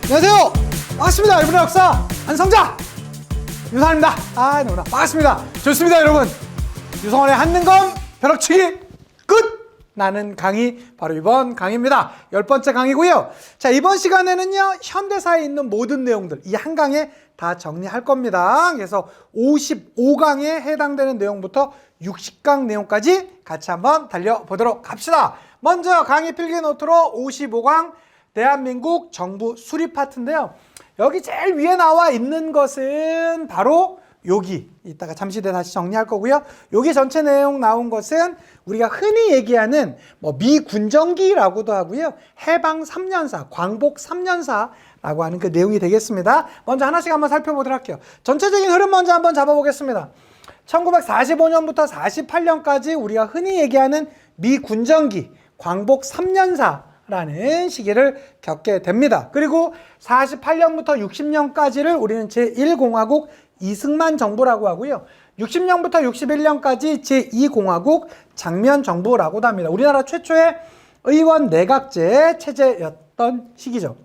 안녕하세요. 반갑습니다. 여러분의 역사 안성자 유성환입니다. 너무나 반갑습니다. 좋습니다, 여러분. 유성환의 한능검 벼락치기 끝! 나는 강의, 바로 이번 강의입니다. 10번째 강의고요. 자, 이번 시간에는요, 현대사에 있는 모든 내용들, 이 한 강에 다 정리할 겁니다. 그래서 55강에 해당되는 내용부터 60강 내용까지 같이 한번 달려보도록 합시다. 먼저 강의 필기 노트로 55강 대한민국 정부 수립 파트인데요. 여기 제일 위에 나와 있는 것은 바로 여기 이따가 잠시 뒤에 다시 정리할 거고요. 여기 전체 내용 나온 것은 우리가 흔히 얘기하는 미군정기라고도 하고요. 해방 3년사, 광복 3년사라고 하는 그 내용이 되겠습니다. 먼저 하나씩 한번 살펴보도록 할게요. 전체적인 흐름 먼저 한번 잡아보겠습니다. 1945년부터 48년까지 우리가 흔히 얘기하는 미군정기, 광복 3년사라는 시기를 겪게 됩니다. 그리고 48년부터 60년까지를 우리는 제1공화국 이승만 정부라고 하고요. 60년부터 61년까지 제2공화국 장면 정부라고도 합니다. 우리나라 최초의 의원 내각제 체제였던 시기죠.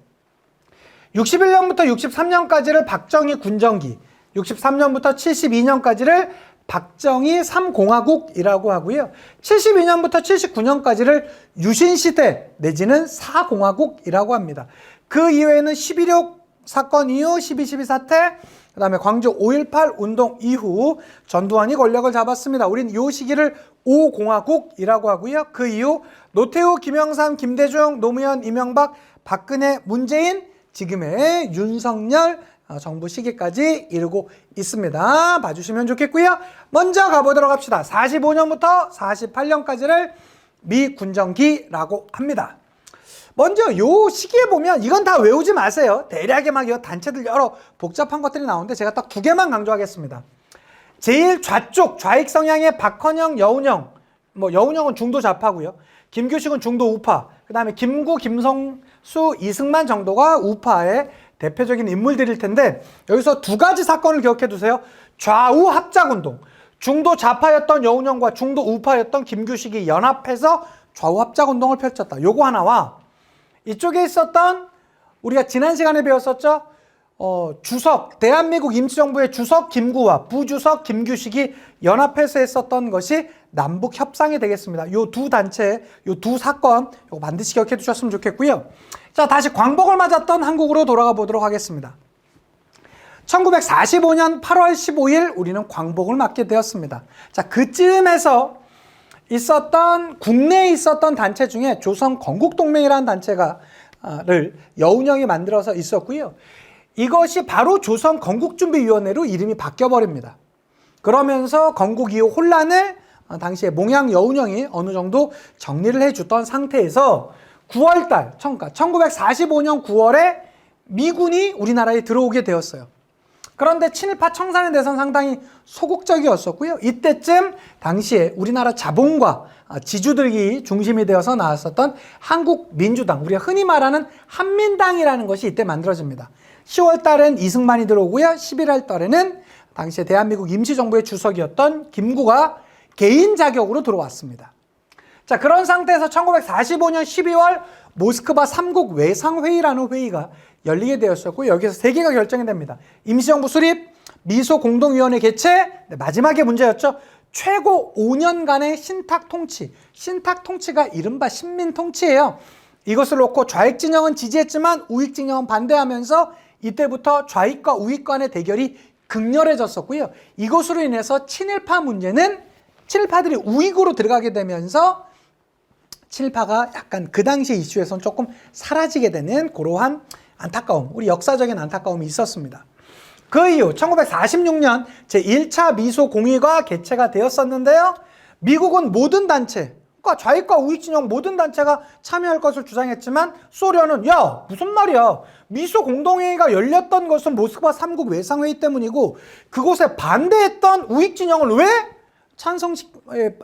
61년부터 63년까지를 박정희 군정기, 63년부터 72년까지를 박정희 3공화국이라고 하고요. 72년부터 79년까지를 유신시대 내지는 4공화국이라고 합니다. 그 이외에는 11.6 사건 이후 12.12 사태, 그 다음에 광주 5.18 운동 이후 전두환이 권력을 잡았습니다. 우린 이 시기를 5공화국이라고 하고요. 그 이후 노태우, 김영삼, 김대중, 노무현, 이명박, 박근혜, 문재인, 지금의 윤석열 정부 시기까지 이르고 있습니다. 봐주시면 좋겠고요. 먼저 가보도록 합시다. 45년부터 48년까지를 미군정기라고 합니다. 먼저 요 시기에 보면 이건 다 외우지 마세요. 대략의 막 단체들 여러 복잡한 것들이 나오는데 제가 딱 두 개만 강조하겠습니다. 제일 좌쪽 좌익 성향의 박헌영, 여운형, 여운형은 중도 좌파고요. 김규식은 중도 우파. 그 다음에 김구, 김성수, 이승만 정도가 우파의 대표적인 인물들일 텐데 여기서 두 가지 사건을 기억해 두세요. 좌우 합작운동. 중도 좌파였던 여운형과 중도 우파였던 김규식이 연합해서 좌우 합작운동을 펼쳤다. 요거 하나와 이쪽에 있었던 우리가 지난 시간에 배웠었죠. 주석, 대한민국 임시정부의 주석 김구와 부주석 김규식이 연합해서 했었던 것이 남북 협상이 되겠습니다. 요 두 단체, 요 두 사건 요거 반드시 기억해 두셨으면 좋겠고요. 자, 다시 광복을 맞았던 한국으로 돌아가 보도록 하겠습니다. 1945년 8월 15일 우리는 광복을 맞게 되었습니다. 자, 그쯤에서 국내에 있었던 단체 중에 조선 건국동맹이라는 단체를 여운형이 만들어서 있었고요. 이것이 바로 조선 건국준비위원회로 이름이 바뀌어버립니다. 그러면서 건국 이후 혼란을 당시에 몽양 여운형이 어느 정도 정리를 해줬던 상태에서 9월달, 1945년 9월에 미군이 우리나라에 들어오게 되었어요. 그런데 친일파 청산에 대해서는 상당히 소극적이었었고요. 이때쯤 당시에 우리나라 자본과 지주들이 중심이 되어서 나왔었던 한국민주당, 우리가 흔히 말하는 한민당이라는 것이 이때 만들어집니다. 10월 달엔 이승만이 들어오고요. 11월 달에는 당시에 대한민국 임시정부의 주석이었던 김구가 개인 자격으로 들어왔습니다. 자, 그런 상태에서 1945년 12월 모스크바 3국 외상회의라는 회의가 열리게 되었었고 여기서 세 개가 결정이 됩니다. 임시정부 수립, 미소 공동위원회 개최, 마지막에 문제였죠. 최고 5년간의 신탁 통치. 신탁 통치가 이른바 신민통치예요. 이것을 놓고 좌익 진영은 지지했지만 우익 진영은 반대하면서 이때부터 좌익과 우익 간의 대결이 극렬해졌었고요. 이것으로 인해서 친일파 문제는 친일파들이 우익으로 들어가게 되면서 친일파가 약간 그 당시 이슈에서는 조금 사라지게 되는 그러한 안타까움, 우리 역사적인 안타까움이 있었습니다. 그 이후 1946년 제1차 미소 공의가 개최가 되었었는데요. 미국은 모든 단체, 그러니까 좌익과 우익 진영 모든 단체가 참여할 것을 주장했지만 소련은 야 무슨 말이야, 미소 공동회의가 열렸던 것은 모스크바 3국 외상회의 때문이고 그곳에 반대했던 우익 진영을 왜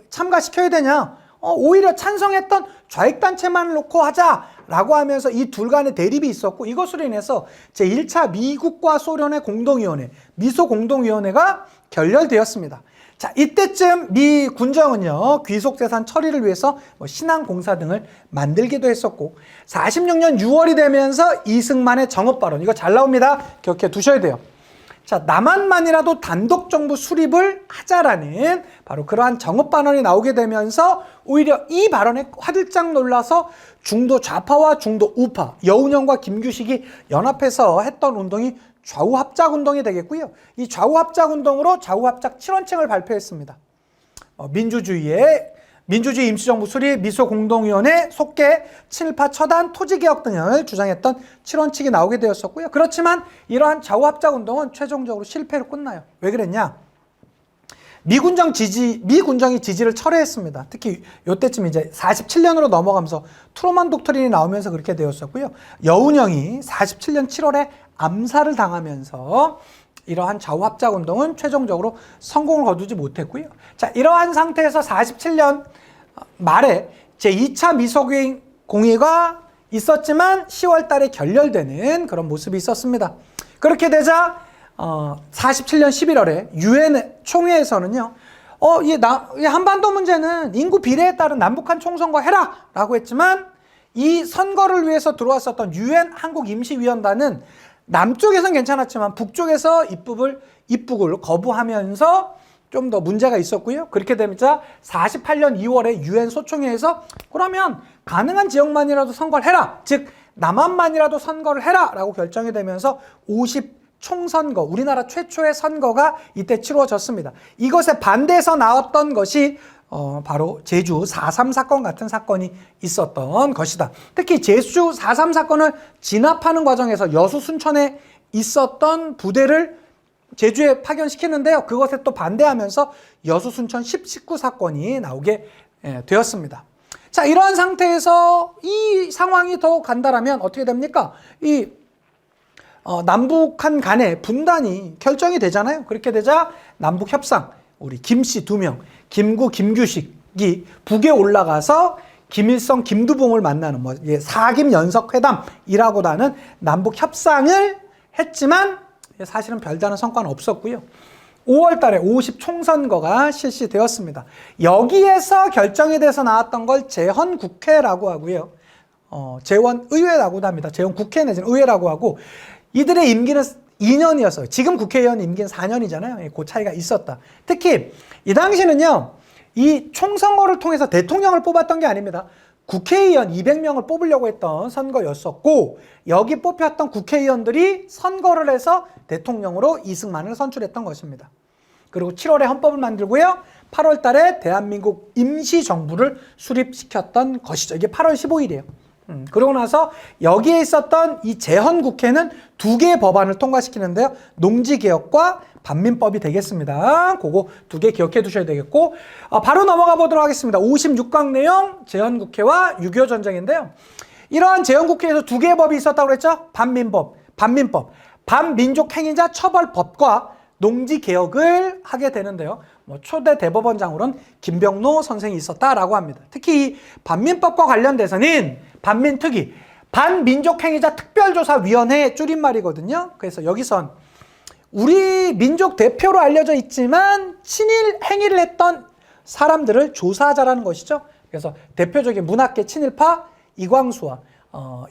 참가시켜야 되냐, 오히려 찬성했던 좌익단체만 놓고 하자라고 하면서 이 둘 간의 대립이 있었고 이것으로 인해서 제1차 미국과 소련의 공동위원회, 미소 공동위원회가 결렬되었습니다. 자, 이때쯤 미 군정은요, 귀속재산 처리를 위해서 신항공사 등을 만들기도 했었고, 46년 6월이 되면서 이승만의 정읍발언, 이거 잘 나옵니다. 기억해 두셔야 돼요. 자, 남한만이라도 단독정부 수립을 하자라는 바로 그러한 정읍발언이 나오게 되면서 오히려 이 발언에 화들짝 놀라서 중도 좌파와 중도 우파, 여운형과 김규식이 연합해서 했던 운동이 좌우합작운동이 되겠고요. 이 좌우합작운동으로 좌우합작 7원칙을 발표했습니다. 민주주의 임시정부 수립, 미소공동위원회, 속계, 친일파 처단, 토지개혁 등을 주장했던 7원칙이 나오게 되었었고요. 그렇지만 이러한 좌우합작운동은 최종적으로 실패로 끝나요. 왜 그랬냐? 미군정이 지지를 철회했습니다. 특히 이때쯤 이제 47년으로 넘어가면서 트루먼 독트린이 나오면서 그렇게 되었었고요. 여운형이 47년 7월에 암살을 당하면서 이러한 좌우합작운동은 최종적으로 성공을 거두지 못했고요. 자, 이러한 상태에서 47년 말에 제2차 미소공의가 있었지만 10월 달에 결렬되는 그런 모습이 있었습니다. 그렇게 되자 47년 11월에 유엔 총회에서는요, 이 한반도 문제는 인구 비례에 따른 남북한 총선거 해라! 라고 했지만 이 선거를 위해서 들어왔었던 유엔 한국임시위원단은 남쪽에선 괜찮았지만 북쪽에서 입국을 거부하면서 좀 더 문제가 있었고요. 그렇게 되면서 48년 2월에 유엔 소총회에서 그러면 가능한 지역만이라도 선거를 해라! 즉 남한만이라도 선거를 해라! 라고 결정이 되면서 50총선거, 우리나라 최초의 선거가 이때 치루어졌습니다. 이것에 반대해서 나왔던 것이 바로 제주 4.3 사건 같은 사건이 있었던 것이다. 특히 제주 4.3 사건을 진압하는 과정에서 여수 순천에 있었던 부대를 제주에 파견시키는데요. 그것에 또 반대하면서 여수 순천 10.19 사건이 나오게 되었습니다. 자, 이러한 상태에서 이 상황이 더 간다라면 어떻게 됩니까? 이 남북한 간의 분단이 결정이 되잖아요. 그렇게 되자 남북 협상, 우리 김씨 2명, 김구, 김규식이 북에 올라가서 김일성, 김두봉을 만나는 사김 연석회담이라고 하는 남북 협상을 했지만 사실은 별다른 성과는 없었고요. 5월 달에 50총선거가 실시되었습니다. 여기에서 결정이 돼서 나왔던 걸 재헌국회라고 하고요. 재헌의회라고도 합니다. 재헌국회 내지는 의회라고 하고, 이들의 임기는 2년이었어요. 지금 국회의원 임기는 4년이잖아요. 그 차이가 있었다. 특히 이 당시는요, 이 총선거를 통해서 대통령을 뽑았던 게 아닙니다. 국회의원 200명을 뽑으려고 했던 선거였었고, 여기 뽑혔던 국회의원들이 선거를 해서 대통령으로 이승만을 선출했던 것입니다. 그리고 7월에 헌법을 만들고요, 8월 달에 대한민국 임시정부를 수립시켰던 것이죠. 이게 8월 15일이에요. 그러고 나서 여기에 있었던 이 재헌국회는 2개의 법안을 통과시키는데요. 농지개혁과 반민법이 되겠습니다. 그거 2개 기억해 두셔야 되겠고, 바로 넘어가 보도록 하겠습니다. 56강 내용 재헌국회와 6.25 전쟁인데요. 이러한 재헌국회에서 2개의 법이 있었다고 그랬죠. 반민법, 반민족행위자 처벌법과 농지개혁을 하게 되는데요. 초대 대법원장으로는 김병로 선생이 있었다라고 합니다. 특히 이 반민법과 관련돼서는 반민특위, 반민족행위자 특별조사위원회 줄임말이거든요. 그래서 여기선 우리 민족 대표로 알려져 있지만 친일 행위를 했던 사람들을 조사하자라는 것이죠. 그래서 대표적인 문학계 친일파 이광수와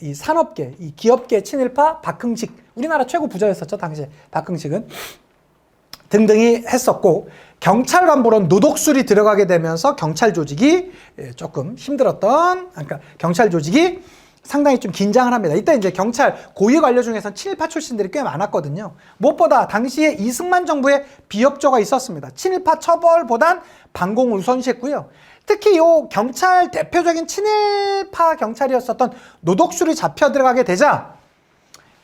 이 산업계, 이 기업계 친일파 박흥식, 우리나라 최고 부자였었죠, 당시에 박흥식은. 등등이 했었고, 경찰 간부론 노독술이 들어가게 되면서 경찰 조직이 조금 힘들었던, 그러니까 경찰 조직이 상당히 좀 긴장을 합니다. 이때 이제 경찰 고위 관료 중에서는 친일파 출신들이 꽤 많았거든요. 무엇보다 당시에 이승만 정부에 비협조가 있었습니다. 친일파 처벌보단 반공을 우선시했고요. 특히 요 경찰 대표적인 친일파 경찰이었었던 노독술이 잡혀 들어가게 되자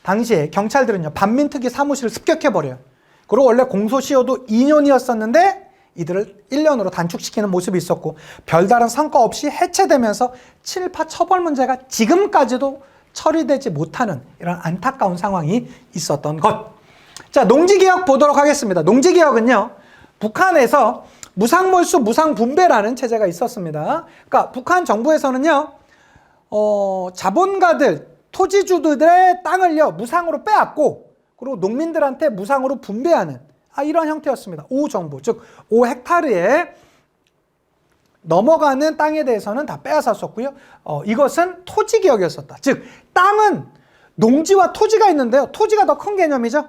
당시에 경찰들은요, 반민특위 사무실을 습격해버려요. 그리고 원래 공소시효도 2년이었었는데 이들을 1년으로 단축시키는 모습이 있었고, 별다른 성과 없이 해체되면서 친일파 처벌 문제가 지금까지도 처리되지 못하는 이런 안타까운 상황이 있었던 것. 자, 농지개혁 보도록 하겠습니다. 농지개혁은요, 북한에서 무상몰수 무상분배라는 체제가 있었습니다. 그러니까 북한 정부에서는요, 자본가들, 토지주들의 땅을요 무상으로 빼앗고, 그리고 농민들한테 무상으로 분배하는 이런 형태였습니다. 5정부, 즉 5헥타르에 넘어가는 땅에 대해서는 다 빼앗았었고요. 이것은 토지개혁이었었다. 즉 땅은 농지와 토지가 있는데요. 토지가 더 큰 개념이죠.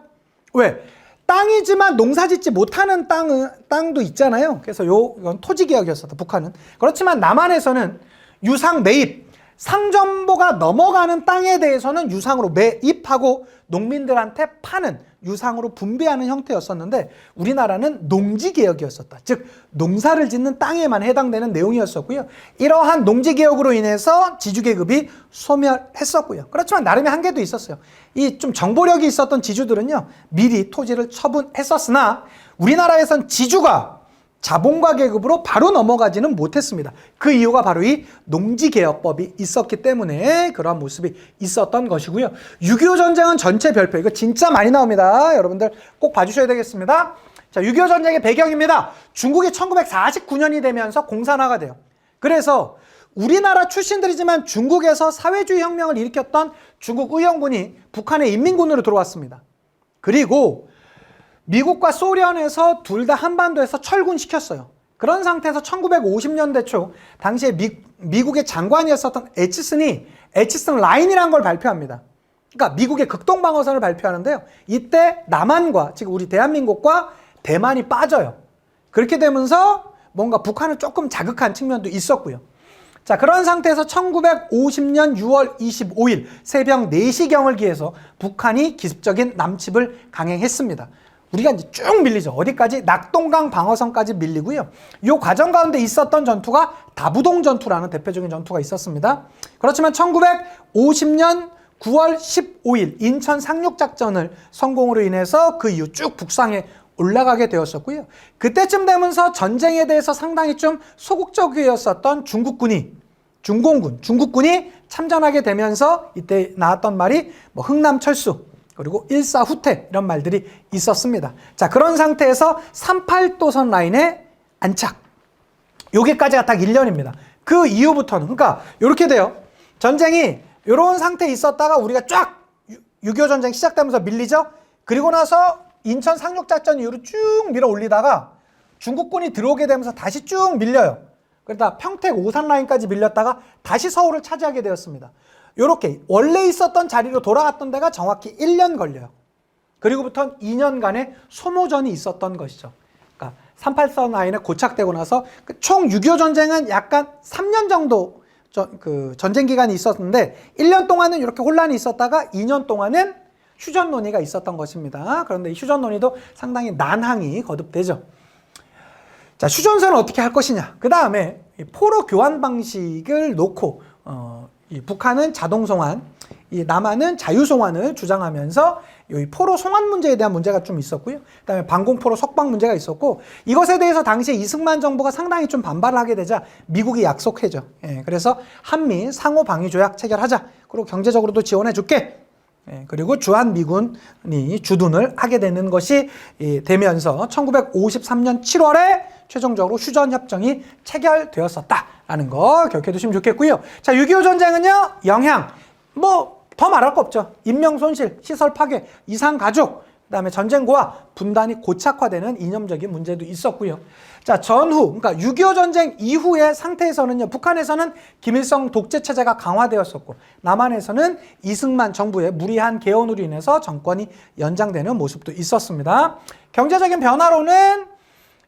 왜? 땅이지만 농사짓지 못하는 땅도 있잖아요. 그래서 이건 토지개혁이었었다. 북한은. 그렇지만 남한에서는 유상 매입, 상전보가 넘어가는 땅에 대해서는 유상으로 매입하고 농민들한테 파는, 유상으로 분배하는 형태였었는데 우리나라는 농지개혁이었었다. 즉 농사를 짓는 땅에만 해당되는 내용이었었고요. 이러한 농지개혁으로 인해서 지주계급이 소멸했었고요. 그렇지만 나름의 한계도 있었어요. 이 좀 정보력이 있었던 지주들은요, 미리 토지를 처분했었으나 우리나라에선 지주가 자본가 계급으로 바로 넘어가지는 못했습니다. 그 이유가 바로 이 농지개혁법이 있었기 때문에 그러한 모습이 있었던 것이고요. 6.25 전쟁은 전체 별표, 이거 진짜 많이 나옵니다. 여러분들 꼭 봐주셔야 되겠습니다. 자, 6.25 전쟁의 배경입니다. 중국이 1949년이 되면서 공산화가 돼요. 그래서 우리나라 출신들이지만 중국에서 사회주의 혁명을 일으켰던 중국 의형군이 북한의 인민군으로 들어왔습니다. 그리고 미국과 소련에서 둘 다 한반도에서 철군시켰어요. 그런 상태에서 1950년대 초 당시에 미국의 장관이었었던 에치슨 라인이라는 걸 발표합니다. 그러니까 미국의 극동방어선을 발표하는데요. 이때 남한과 지금 우리 대한민국과 대만이 빠져요. 그렇게 되면서 뭔가 북한을 조금 자극한 측면도 있었고요. 자, 그런 상태에서 1950년 6월 25일 새벽 4시경을 기해서 북한이 기습적인 남침을 강행했습니다. 우리가 이제 쭉 밀리죠. 어디까지? 낙동강 방어선까지 밀리고요. 이 과정 가운데 있었던 전투가 다부동 전투라는 대표적인 전투가 있었습니다. 그렇지만 1950년 9월 15일 인천 상륙작전을 성공으로 인해서 그 이후 쭉 북상에 올라가게 되었었고요. 그때쯤 되면서 전쟁에 대해서 상당히 좀 소극적이었었던 중국군이 참전하게 되면서 이때 나왔던 말이 뭐 흥남철수, 그리고 일사후퇴 이런 말들이 있었습니다. 자, 그런 상태에서 38도선 라인에 안착. 여기까지가 딱 1년입니다. 그 이후부터는, 그러니까 이렇게 돼요. 전쟁이 이런 상태에 있었다가 우리가 쫙 6.25 전쟁 시작되면서 밀리죠. 그리고 나서 인천 상륙작전 이후로 쭉 밀어 올리다가 중국군이 들어오게 되면서 다시 쭉 밀려요. 그러다 평택 오산 라인까지 밀렸다가 다시 서울을 차지하게 되었습니다. 이렇게 원래 있었던 자리로 돌아갔던 데가 정확히 1년 걸려요. 그리고부터는 2년간의 소모전이 있었던 것이죠. 그러니까 38선 라인에 고착되고 나서 총 6.25 전쟁은 약간 3년 정도 전쟁 기간이 있었는데 1년 동안은 이렇게 혼란이 있었다가 2년 동안은 휴전 논의가 있었던 것입니다. 그런데 이 휴전 논의도 상당히 난항이 거듭되죠. 자, 휴전선은 어떻게 할 것이냐. 그 다음에 포로 교환 방식을 놓고 이 북한은 자동 송환, 이 남한은 자유 송환을 주장하면서 이 포로 송환 문제에 대한 문제가 좀 있었고요. 그다음에 방공포로 석방 문제가 있었고, 이것에 대해서 당시에 이승만 정부가 상당히 좀 반발을 하게 되자 미국이 약속해죠. 그래서 한미 상호 방위 조약 체결하자. 그리고 경제적으로도 지원해 줄게. 그리고 주한미군이 주둔을 하게 되는 것이 되면서 1953년 7월에 최종적으로 휴전협정이 체결되었었다라는 거 기억해 두시면 좋겠고요. 자, 6.25 전쟁은요, 영향, 뭐 더 말할 거 없죠. 인명손실, 시설 파괴, 이상가족, 그 다음에 전쟁과 분단이 고착화되는 이념적인 문제도 있었고요. 자, 전후, 그러니까 6.25 전쟁 이후의 상태에서는요, 북한에서는 김일성 독재 체제가 강화되었었고, 남한에서는 이승만 정부의 무리한 개헌으로 인해서 정권이 연장되는 모습도 있었습니다. 경제적인 변화로는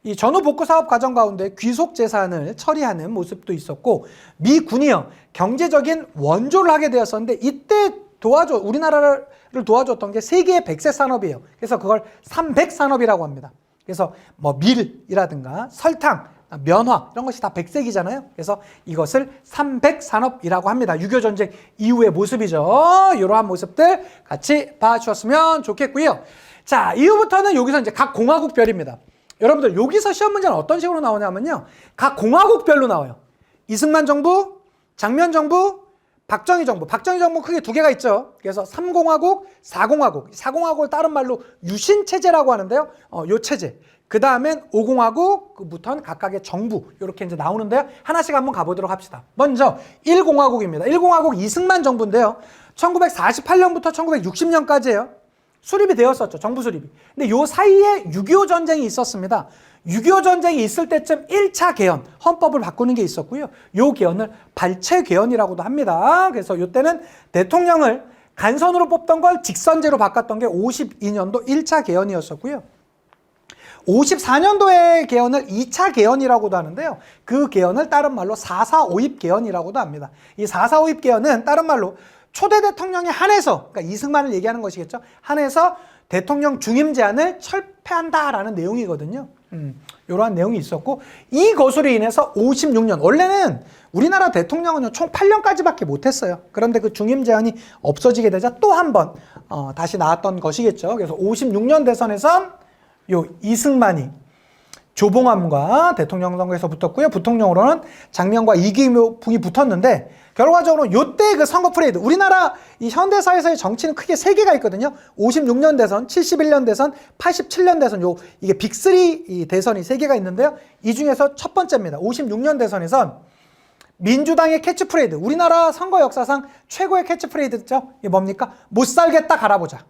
이 전후 복구 사업 과정 가운데 귀속 재산을 처리하는 모습도 있었고, 미군이요, 경제적인 원조를 하게 되었었는데, 이때 우리나라를 도와줬던 게 세계의 100세 산업이에요. 그래서 그걸 300산업이라고 합니다. 그래서 뭐 밀이라든가 설탕, 면화 이런 것이 다 100세기잖아요. 그래서 이것을 300산업이라고 합니다. 6.25 전쟁 이후의 모습이죠. 이러한 모습들 같이 봐주셨으면 좋겠고요. 자, 이후부터는 여기서 이제 각 공화국별입니다. 여러분들 여기서 시험 문제는 어떤 식으로 나오냐면요, 각 공화국별로 나와요. 이승만 정부, 장면 정부, 박정희 정부 크게 두 개가 있죠. 그래서 3공화국, 4공화국. 4공화국을 다른 말로 유신체제라고 하는데요. 요 체제. 그 다음엔 5공화국부터는 각각의 정부. 이렇게 이제 나오는데요. 하나씩 한번 가보도록 합시다. 먼저 1공화국입니다. 1공화국 이승만 정부인데요. 1948년부터 1960년까지예요. 수립이 되었었죠. 정부 수립이. 근데 요 사이에 6.25 전쟁이 있었습니다. 6.25 전쟁이 있을 때쯤 1차 개헌, 헌법을 바꾸는 게 있었고요. 요 개헌을 발췌 개헌이라고도 합니다. 그래서 요때는 대통령을 간선으로 뽑던 걸 직선제로 바꿨던 게 52년도 1차 개헌이었었고요. 54년도에 개헌을 2차 개헌이라고도 하는데요. 그 개헌을 다른 말로 4.4.5입 개헌이라고도 합니다. 이 4.4.5입 개헌은 다른 말로 초대 대통령에 한해서, 그러니까 이승만을 얘기하는 것이겠죠. 한해서 대통령 중임 제한을 철폐한다라는 내용이거든요. 이러한 내용이 있었고, 이 것으로 인해서 56년, 원래는 우리나라 대통령은 총 8년까지밖에 못했어요. 그런데 그 중임 제한이 없어지게 되자 또 한 번 다시 나왔던 것이겠죠. 그래서 56년 대선에선 요 이승만이 조봉암과 대통령 선거에서 붙었고요. 부통령으로는 장면과 이기붕이 붙었는데, 결과적으로 요때 그 선거 프레이드, 우리나라 이 현대사에서의 정치는 크게 세 개가 있거든요. 56년 대선, 71년 대선, 87년 대선, 이게 빅3 대선이 세 개가 있는데요. 이 중에서 첫 번째입니다. 56년 대선에선 민주당의 캐치프레이드, 우리나라 선거 역사상 최고의 캐치프레이드죠. 이게 뭡니까? 못 살겠다 갈아보자.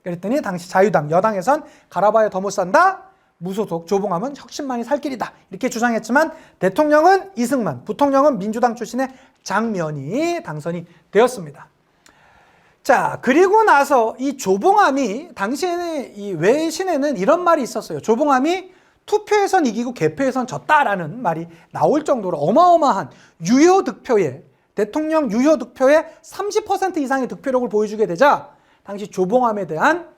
그랬더니 당시 자유당, 여당에선 갈아봐야 더 못 산다. 무소속 조봉암은 혁신만이 살 길이다. 이렇게 주장했지만 대통령은 이승만, 부통령은 민주당 출신의 장면이 당선이 되었습니다. 자, 그리고 나서 이 조봉암이 당시에는 이 외신에는 이런 말이 있었어요. 조봉암이 투표에선 이기고 개표에선 졌다라는 말이 나올 정도로 어마어마한 유효 득표에, 대통령 유효 득표에 30% 이상의 득표력을 보여주게 되자 당시 조봉암에 대한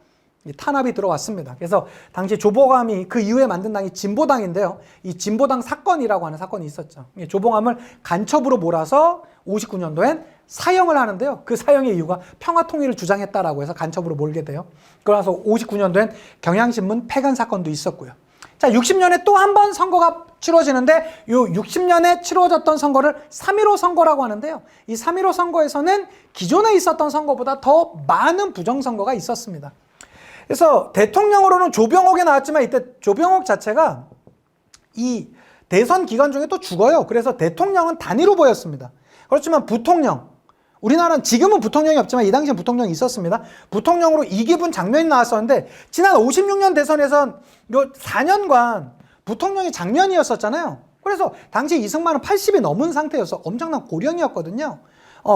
탄압이 들어왔습니다. 그래서 당시 조봉암이 그 이후에 만든 당이 진보당인데요. 이 진보당 사건이라고 하는 사건이 있었죠. 조봉암을 간첩으로 몰아서 59년도엔 사형을 하는데요. 그 사형의 이유가 평화통일을 주장했다라고 해서 간첩으로 몰게 돼요. 그러나서 59년도엔 경향신문 폐간 사건도 있었고요. 자, 60년에 또 한 번 선거가 치러지는데 요 60년에 치러졌던 선거를 3.15 선거라고 하는데요. 이 3.15 선거에서는 기존에 있었던 선거보다 더 많은 부정선거가 있었습니다. 그래서 대통령으로는 조병옥이 나왔지만 이때 조병옥 자체가 이 대선 기간 중에 또 죽어요. 그래서 대통령은 단일 후보였습니다. 그렇지만 부통령, 우리나라는 지금은 부통령이 없지만 이 당시엔 부통령이 있었습니다. 부통령으로 이기분 장면이 나왔었는데 지난 56년 대선에선 요 4년간 부통령이 장면이었었잖아요. 그래서 당시 이승만은 80이 넘은 상태여서 엄청난 고령이었거든요.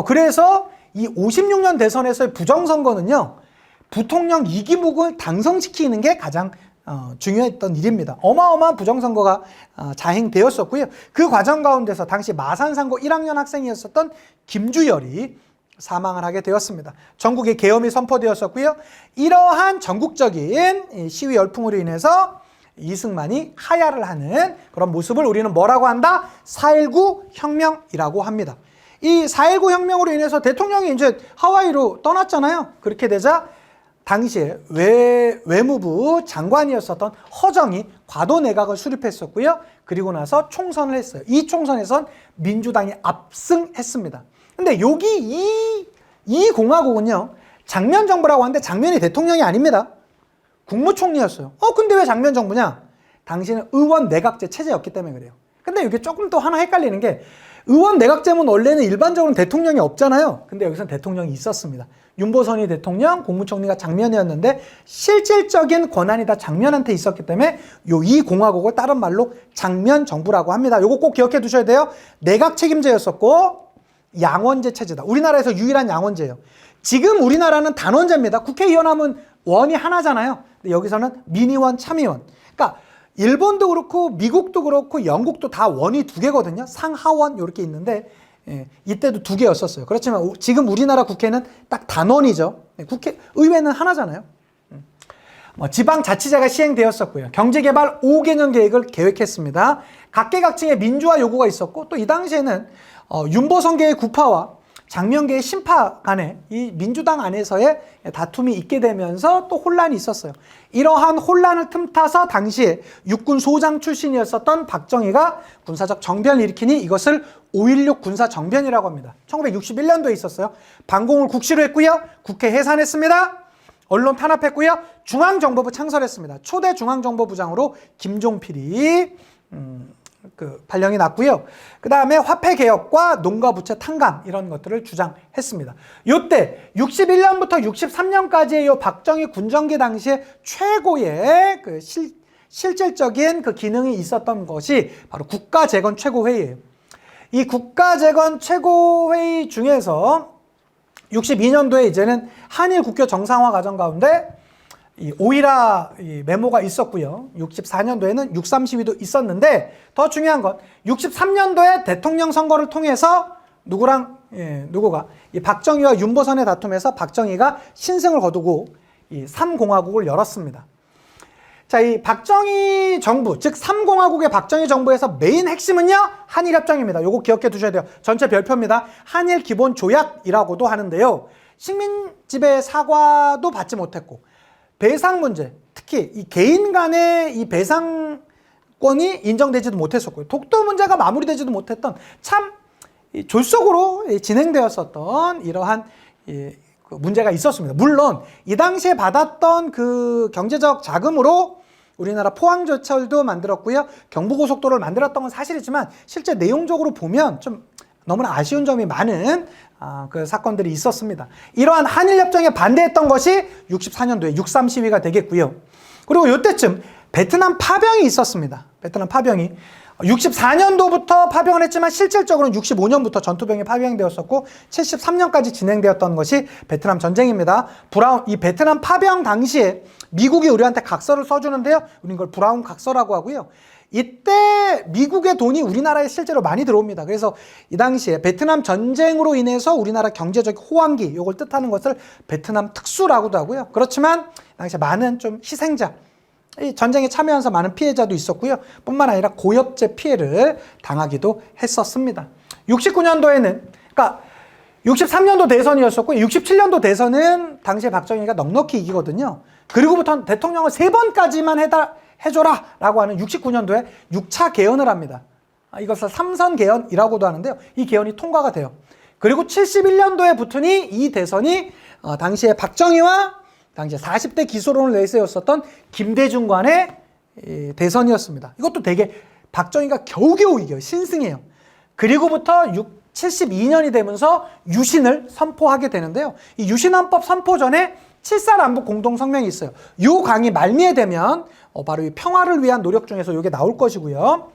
그래서 이 56년 대선에서의 부정선거는요, 부통령 이기묵을 당선시키는 게 가장 중요했던 일입니다. 어마어마한 부정선거가 자행되었었고요. 그 과정 가운데서 당시 마산상고 1학년 학생이었었던 김주열이 사망을 하게 되었습니다. 전국에 계엄이 선포되었었고요. 이러한 전국적인 시위 열풍으로 인해서 이승만이 하야를 하는 그런 모습을 우리는 뭐라고 한다? 4.19 혁명이라고 합니다. 이 4.19 혁명으로 인해서 대통령이 이제 하와이로 떠났잖아요. 그렇게 되자 당시에 외무부 장관이었었던 허정이 과도 내각을 수립했었고요. 그리고 나서 총선을 했어요. 이 총선에선 민주당이 압승했습니다. 근데 여기 이 공화국은요, 장면 정부라고 하는데 장면이 대통령이 아닙니다. 국무총리였어요. 근데 왜 장면 정부냐? 당시는 의원 내각제 체제였기 때문에 그래요. 근데 이게 조금 또 하나 헷갈리는 게, 의원 내각제면 원래는 일반적으로 대통령이 없잖아요. 근데 여기서는 대통령이 있었습니다. 윤보선이 대통령, 국무총리가 장면이었는데 실질적인 권한이 다 장면한테 있었기 때문에 이 공화국을 다른 말로 장면 정부라고 합니다. 요거 꼭 기억해 두셔야 돼요. 내각 책임제였었고 양원제 체제다. 우리나라에서 유일한 양원제예요. 지금 우리나라는 단원제입니다. 국회의원 하면 원이 하나잖아요. 근데 여기서는 민의원, 참의원. 그러니까 일본도 그렇고 미국도 그렇고 영국도 다 원이 두 개거든요. 상하원 이렇게 있는데 이때도 두 개였었어요. 그렇지만 지금 우리나라 국회는 딱 단원이죠. 의회는 하나잖아요. 지방자치제가 시행되었었고요. 경제개발 5개년 계획을 계획했습니다. 각계각층의 민주화 요구가 있었고, 또 이 당시에는 윤보선계의 구파와 장면계의 신파 간에 이 민주당 안에서의 다툼이 있게 되면서 또 혼란이 있었어요. 이러한 혼란을 틈타서 당시에 육군 소장 출신이었었던 박정희가 군사적 정변을 일으키니 이것을 5.16 군사정변이라고 합니다. 1961년도에 있었어요. 반공을 국시로 했고요. 국회 해산했습니다. 언론 탄압했고요. 중앙정보부 창설했습니다. 초대 중앙정보부장으로 김종필이 발령이 났고요. 그 다음에 화폐 개혁과 농가 부채 탕감 이런 것들을 주장했습니다. 요때 61년부터 63년까지의 요 박정희 군정기 당시에 최고의 실질적인 기능이 있었던 것이 바로 국가재건 최고회의예요. 이 국가재건 최고회의 중에서 62년도에 이제는 한일 국교 정상화 과정 가운데 이 오이라 메모가 있었고요. 64년도에는 6.32도 있었는데 더 중요한 건 63년도에 대통령 선거를 통해서 누구가 이 박정희와 윤보선의 다툼에서 박정희가 신승을 거두고 이 3공화국을 열었습니다. 자, 이 박정희 정부, 즉 3공화국의 박정희 정부에서 메인 핵심은요, 한일협정입니다. 요거 기억해 두셔야 돼요. 전체 별표입니다. 한일 기본 조약이라고도 하는데요. 식민 지배 사과도 받지 못했고, 배상 문제, 특히 이 개인 간의 이 배상권이 인정되지도 못했었고요. 독도 문제가 마무리되지도 못했던 참 졸속으로 진행되었었던 이러한 문제가 있었습니다. 물론 이 당시에 받았던 경제적 자금으로 우리나라 포항제철도 만들었고요. 경부고속도로를 만들었던 건 사실이지만 실제 내용적으로 보면 좀 너무나 아쉬운 점이 많은 사건들이 있었습니다. 이러한 한일협정에 반대했던 것이 64년도에 6.3 시위가 되겠고요. 그리고 이때쯤 베트남 파병이 있었습니다. 베트남 파병이 64년도부터 파병을 했지만 실질적으로는 65년부터 전투병이 파병되었었고 73년까지 진행되었던 것이 베트남 전쟁입니다. 이 베트남 파병 당시에 미국이 우리한테 각서를 써주는데요. 우리는 그걸 브라운 각서라고 하고요. 이때 미국의 돈이 우리나라에 실제로 많이 들어옵니다. 그래서 이 당시에 베트남 전쟁으로 인해서 우리나라 경제적 호황기, 이걸 뜻하는 것을 베트남 특수라고도 하고요. 그렇지만 당시에 많은 좀 희생자, 이 전쟁에 참여하면서 많은 피해자도 있었고요. 뿐만 아니라 고엽제 피해를 당하기도 했었습니다. 69년도에는, 그러니까 63년도 대선이었었고 67년도 대선은 당시에 박정희가 넉넉히 이기거든요. 그리고부터 대통령을 3번까지만 해줘라 라고 하는 69년도에 6차 개헌을 합니다. 이것을 3선 개헌이라고도 하는데요. 이 개헌이 통과가 돼요. 그리고 71년도에 붙으니 이 대선이 당시에 박정희와 당시에 40대 기소론을 내세웠었던 김대중 간의 대선이었습니다. 이것도 되게 박정희가 겨우겨우 이겨요. 신승해요. 그리고부터 72년이 되면서 유신을 선포하게 되는데요. 이 유신헌법 선포 전에 7.4남북 공동성명이 있어요. 이 강의 말미에 되면 바로 이 평화를 위한 노력 중에서 이게 나올 것이고요.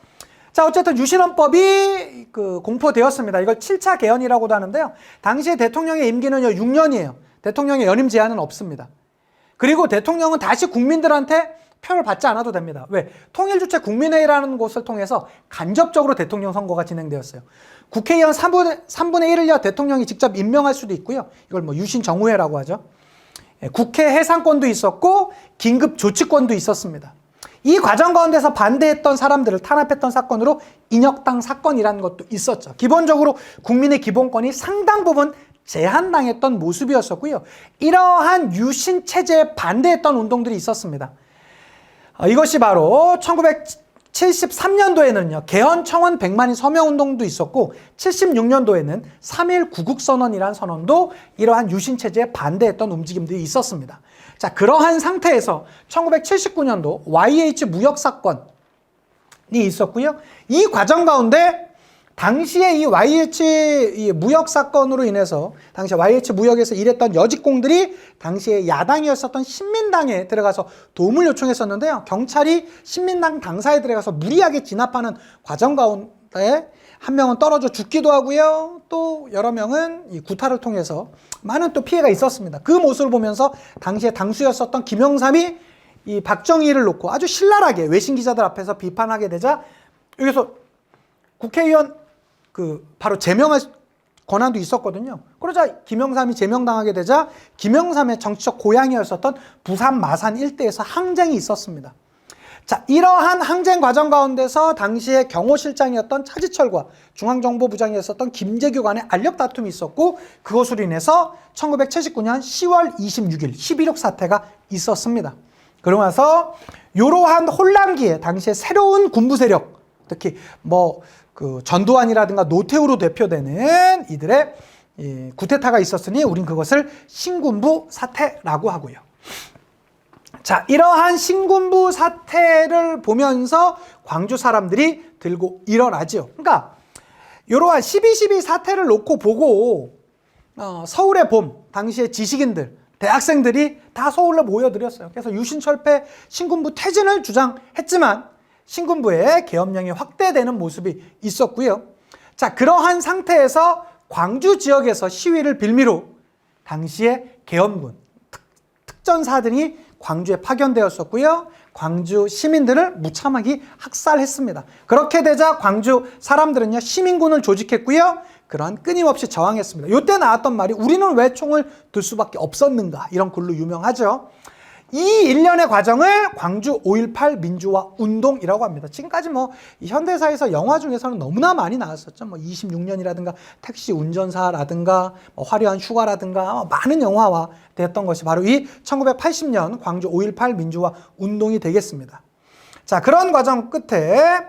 자, 어쨌든 유신헌법이 공포되었습니다. 이걸 7차 개헌이라고도 하는데요. 당시에 대통령의 임기는요 6년이에요. 대통령의 연임 제한은 없습니다. 그리고 대통령은 다시 국민들한테 표를 받지 않아도 됩니다. 왜? 통일주체 국민회의라는 곳을 통해서 간접적으로 대통령 선거가 진행되었어요. 국회의원 3분의 1을요 대통령이 직접 임명할 수도 있고요. 이걸 유신정후회라고 하죠. 국회 해산권도 있었고 긴급 조치권도 있었습니다. 이 과정 가운데서 반대했던 사람들을 탄압했던 사건으로 인혁당 사건이라는 것도 있었죠. 기본적으로 국민의 기본권이 상당 부분 제한당했던 모습이었었고요. 이러한 유신 체제에 반대했던 운동들이 있었습니다. 이것이 바로 1973년도에는요 개헌 청원 100만인 서명 운동도 있었고 76년도에는 3.1 구국선언이라는 선언도 이러한 유신 체제에 반대했던 움직임들이 있었습니다. 자, 그러한 상태에서 1979년도 YH 무역 사건이 있었고요. 이 과정 가운데 당시에 이 YH 무역 사건으로 인해서 당시 YH 무역에서 일했던 여직공들이 당시에 야당이었었던 신민당에 들어가서 도움을 요청했었는데요. 경찰이 신민당 당사에 들어가서 무리하게 진압하는 과정 가운데 한 명은 떨어져 죽기도 하고요. 또 여러 명은 이 구타를 통해서 많은 또 피해가 있었습니다. 그 모습을 보면서 당시에 당수였었던 김영삼이 이 박정희를 놓고 아주 신랄하게 외신 기자들 앞에서 비판하게 되자 여기서 국회의원 바로 제명할 권한도 있었거든요. 그러자 김영삼이 제명당하게 되자 김영삼의 정치적 고향이었었던 부산 마산 일대에서 항쟁이 있었습니다. 자, 이러한 항쟁 과정 가운데서 당시에 경호실장이었던 차지철과 중앙정보부장이었었던 김재규 간의 알력 다툼이 있었고 그것으로 인해서 1979년 10월 26일 11.6 사태가 있었습니다. 그러고 나서 이러한 혼란기에 당시에 새로운 군부 세력, 특히 전두환이라든가 노태우로 대표되는 이들의 구테타가 있었으니 우린 그것을 신군부 사태라고 하고요. 자, 이러한 신군부 사태를 보면서 광주 사람들이 들고 일어나죠. 그러니까 이러한 12.12 사태를 놓고 보고 서울의 봄, 당시의 지식인들, 대학생들이 다 서울로 모여들었어요. 그래서 유신철폐 신군부 퇴진을 주장했지만 신군부의 계엄령이 확대되는 모습이 있었고요. 자, 그러한 상태에서 광주 지역에서 시위를 빌미로 당시에 계엄군, 특전사들이 광주에 파견되었었고요. 광주 시민들을 무참하게 학살했습니다. 그렇게 되자 광주 사람들은요, 시민군을 조직했고요. 그러한 끊임없이 저항했습니다. 이때 나왔던 말이 우리는 왜 총을 들 수밖에 없었는가, 이런 글로 유명하죠. 이 일련의 과정을 광주 5.18 민주화 운동이라고 합니다. 지금까지 뭐 현대사에서 영화 중에서는 너무나 많이 나왔었죠. 뭐 26년이라든가 택시 운전사라든가 뭐 화려한 휴가라든가 많은 영화화 되었던 것이 바로 이 1980년 광주 5.18 민주화 운동이 되겠습니다. 자, 그런 과정 끝에